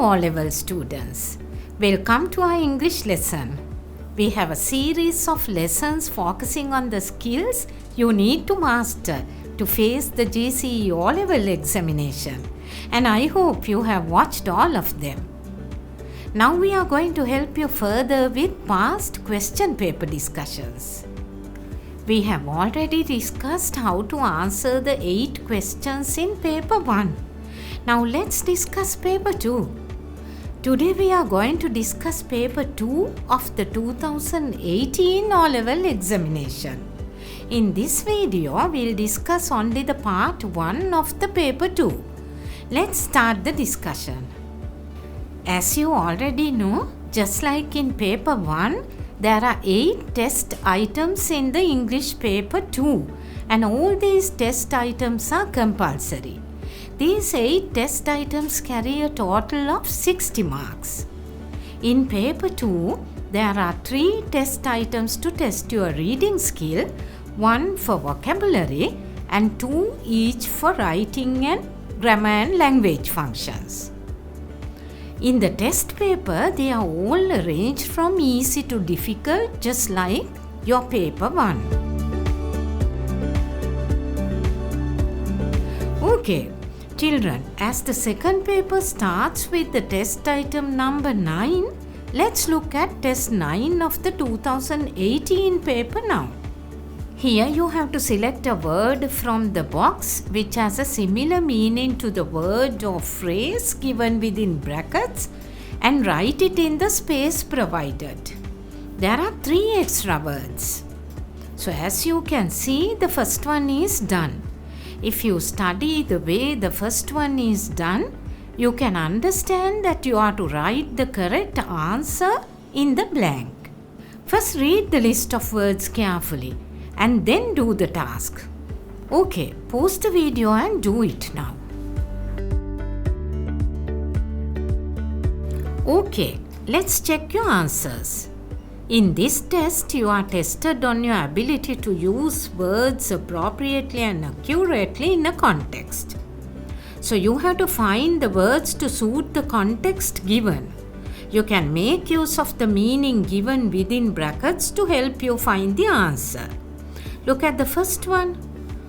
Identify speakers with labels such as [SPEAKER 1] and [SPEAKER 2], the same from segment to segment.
[SPEAKER 1] O-level students. Welcome to our English lesson. We have a series of lessons focusing on the skills you need to master to face the GCE O-level examination. And I hope you have watched all of them. Now we are going to help you further with past question paper discussions. We have already discussed how to answer the 8 questions in paper 1. Now let's discuss paper 2. Today we are going to discuss paper 2 of the 2018 O-level examination. In this video, we'll discuss only the part 1 of the paper 2. Let's start the discussion. As you already know, just like in paper 1, there are 8 test items in the English paper 2, and all these test items are compulsory. These 8 test items carry a total of 60 marks. In paper 2, there are 3 test items to test your reading skill, 1 for vocabulary and 2 each for writing and grammar and language functions. In the test paper, they are all arranged from easy to difficult, just like your paper 1. Okay. Children, as the second paper starts with the test item number 9, let's look at test 9 of the 2018 paper now. Here you have to select a word from the box which has a similar meaning to the word or phrase given within brackets and write it in the space provided. There are 3 extra words. So as you can see, the first one is done. If you study the way the first one is done, you can understand that you are to write the correct answer in the blank. First read the list of words carefully and then do the task. Okay, pause the video and do it now. Okay, let's check your answers. In this test, you are tested on your ability to use words appropriately and accurately in a context. So you have to find the words to suit the context given. You can make use of the meaning given within brackets to help you find the answer. Look at the first one.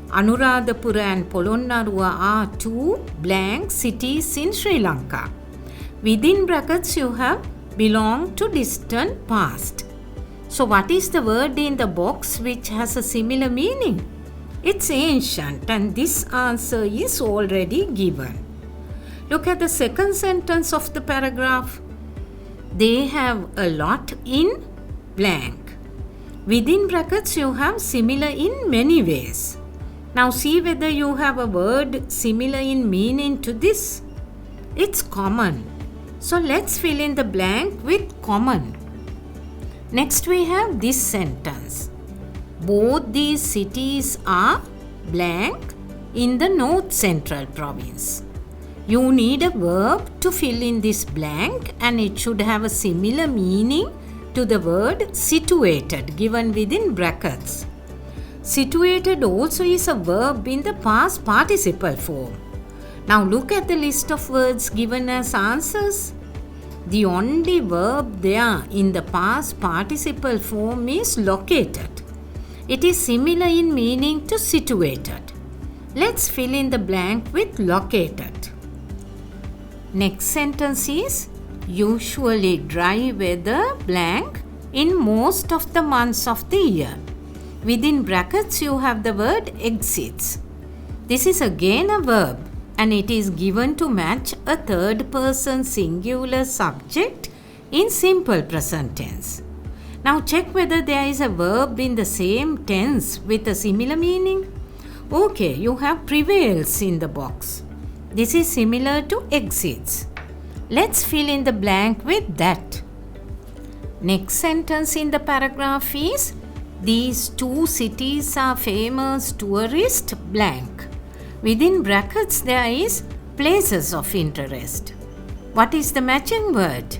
[SPEAKER 1] Anuradhapura and Polonnaruwa are 2 blank cities in Sri Lanka. Within brackets you have belong to distant past. So what is the word in the box which has a similar meaning? It's ancient, and this answer is already given. Look at the second sentence of the paragraph. They have a lot in blank. Within brackets you have similar in many ways. Now see whether you have a word similar in meaning to this. It's common. So let's fill in the blank with common. Next we have this sentence. Both these cities are blank in the North Central Province. You need a verb to fill in this blank, and it should have a similar meaning to the word situated given within brackets. Situated also is a verb in the past participle form. Now look at the list of words given as answers. The only verb there in the past participle form is located. It is similar in meaning to situated. Let's fill in the blank with located. Next sentence is usually dry weather blank in most of the months of the year. Within brackets you have the word exits. This is again a verb, and it is given to match a third person singular subject in simple present tense. Now check whether there is a verb in the same tense with a similar meaning. Okay, you have prevails in the box. This is similar to exits. Let's fill in the blank with that. Next sentence in the paragraph is these 2 cities are famous tourist blank. Within brackets there is places of interest. What is the matching word?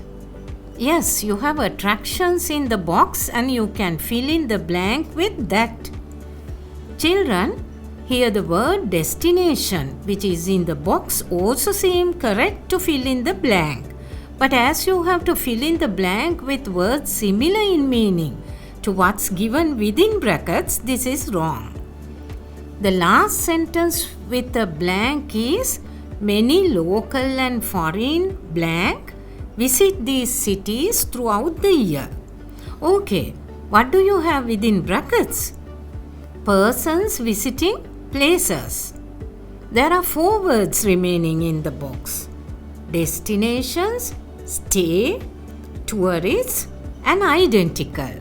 [SPEAKER 1] Yes, you have attractions in the box and you can fill in the blank with that. Children, here the word destination which is in the box also seems correct to fill in the blank. But as you have to fill in the blank with words similar in meaning to what's given within brackets, this is wrong. The last sentence with a blank is many local and foreign blank visit these cities throughout the year. Okay, what do you have within brackets? Persons visiting places. There are 4 words remaining in the box. Destinations, stay, tourists, and identical.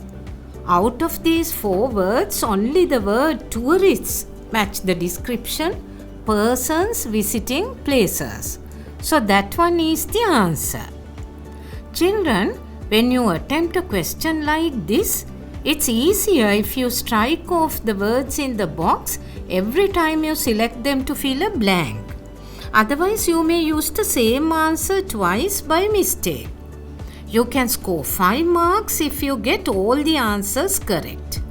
[SPEAKER 1] Out of these 4 words, only the word tourists match the description persons visiting places. So that one is the answer. Children, when you attempt a question like this, it's easier if you strike off the words in the box every time you select them to fill a blank. Otherwise, you may use the same answer twice by mistake. You can score 5 marks if you get all the answers correct.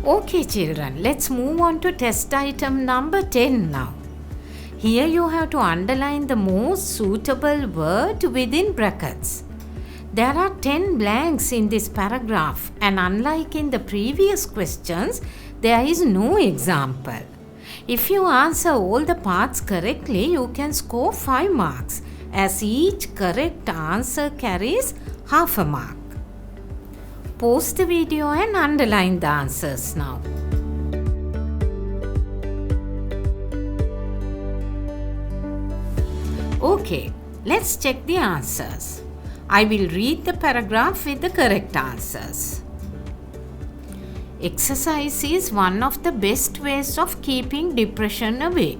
[SPEAKER 1] Okay children, let's move on to test item number 10 now. Here you have to underline the most suitable word within brackets. There are 10 blanks in this paragraph, and unlike in the previous questions, there is no example. If you answer all the parts correctly, you can score 5 marks, as each correct answer carries half a mark. Pause the video and underline the answers now. Okay, let's check the answers. I will read the paragraph with the correct answers. Exercise is one of the best ways of keeping depression away.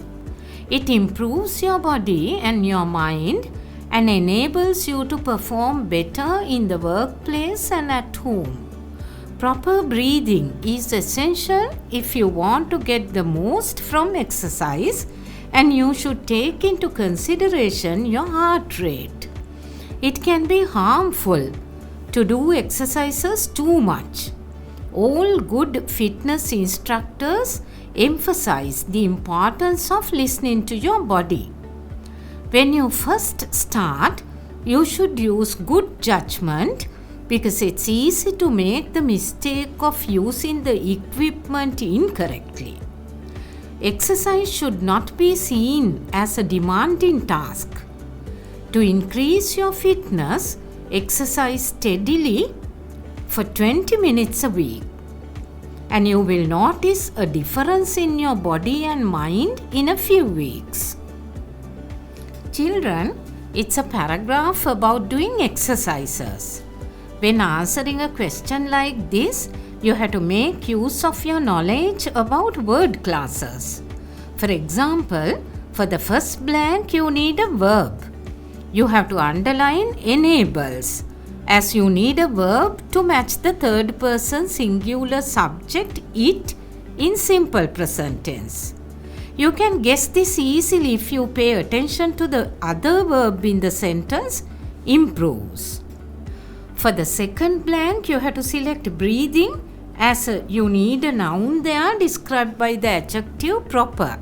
[SPEAKER 1] It improves your body and your mind and enables you to perform better in the workplace and at home. Proper breathing is essential if you want to get the most from exercise, and you should take into consideration your heart rate. It can be harmful to do exercises too much. All good fitness instructors emphasize the importance of listening to your body. When you first start, you should use good judgment because it's easy to make the mistake of using the equipment incorrectly. Exercise should not be seen as a demanding task. To increase your fitness, exercise steadily for 20 minutes a week, and you will notice a difference in your body and mind in a few weeks. Children, it's a paragraph about doing exercises. When answering a question like this, you have to make use of your knowledge about word classes. For example, for the first blank, you need a verb. You have to underline enables, as you need a verb to match the third person singular subject it in simple present tense. You can guess this easily if you pay attention to the other verb in the sentence, improves. For the second blank, you have to select breathing, as you need a noun there described by the adjective proper.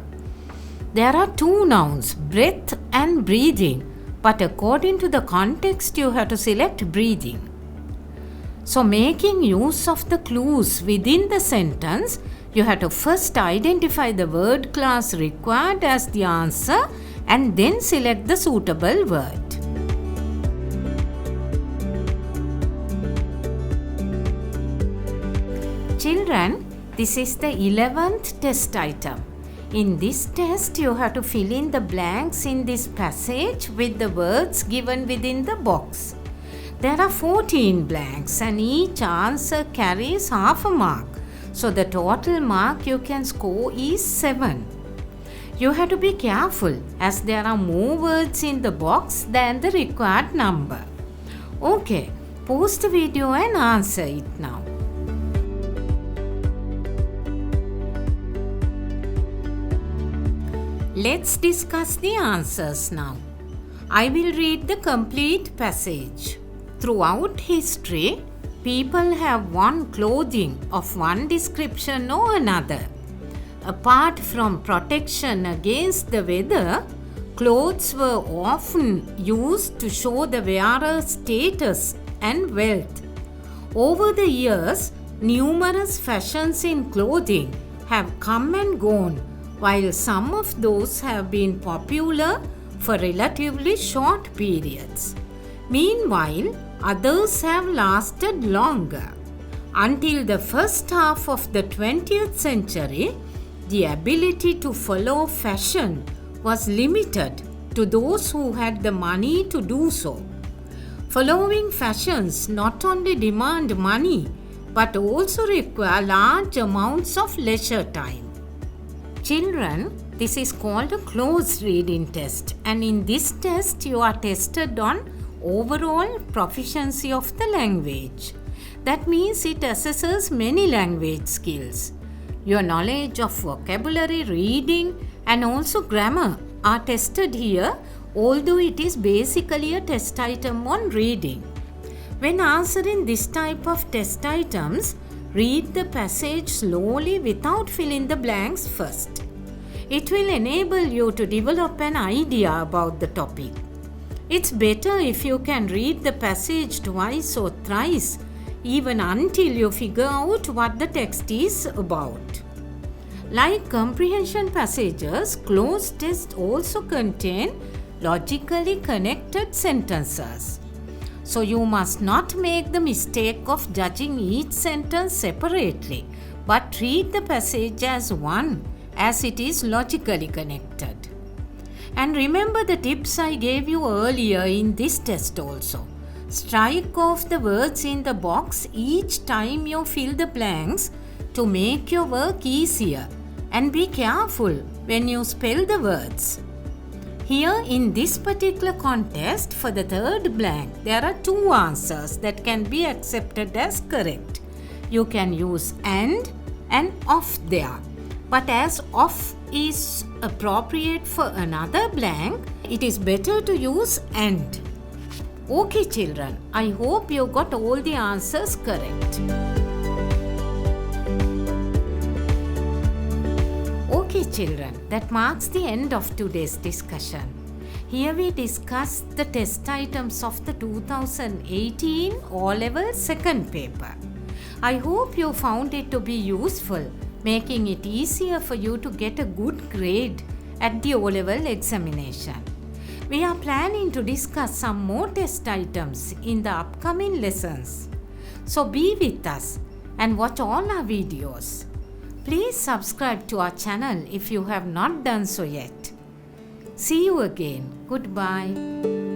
[SPEAKER 1] There are 2 nouns, breath and breathing, but according to the context, you have to select breathing. So, making use of the clues within the sentence, you have to first identify the word class required as the answer and then select the suitable word. Children, this is the 11th test item. In this test, you have to fill in the blanks in this passage with the words given within the box. There are 14 blanks and each answer carries half a mark. So the total mark you can score is 7. You have to be careful as there are more words in the box than the required number. Okay, pause the video and answer it now. Let's discuss the answers now. I will read the complete passage. Throughout history, people have worn clothing of one description or another. Apart from protection against the weather, clothes were often used to show the wearer's status and wealth. Over the years, numerous fashions in clothing have come and gone, while some of those have been popular for relatively short periods. Meanwhile, others have lasted longer. Until the first half of the 20th century, the ability to follow fashion was limited to those who had the money to do so. Following fashions not only demand money but also require large amounts of leisure time. Children, this is called a close reading test, and in this test you are tested on overall proficiency of the language. That means it assesses many language skills. Your knowledge of vocabulary, reading, and also grammar are tested here, although it is basically a test item on reading. When answering this type of test items, read the passage slowly without filling the blanks first. It will enable you to develop an idea about the topic. It's better if you can read the passage twice or thrice, even until you figure out what the text is about. Like comprehension passages, closed tests also contain logically connected sentences. So you must not make the mistake of judging each sentence separately, but treat the passage as one, as it is logically connected. And remember the tips I gave you earlier in this test also. Strike off the words in the box each time you fill the blanks to make your work easier, and be careful when you spell the words. Here in this particular contest, for the third blank, there are two answers that can be accepted as correct. You can use and of there. But as of is appropriate for another blank, it is better to use and. Okay children, I hope you got all the answers correct. Okay children, that marks the end of today's discussion. Here we discussed the test items of the 2018 O-Level second paper. I hope you found it to be useful, making it easier for you to get a good grade at the O-Level examination. We are planning to discuss some more test items in the upcoming lessons. So be with us and watch all our videos. Please subscribe to our channel if you have not done so yet. See you again. Goodbye.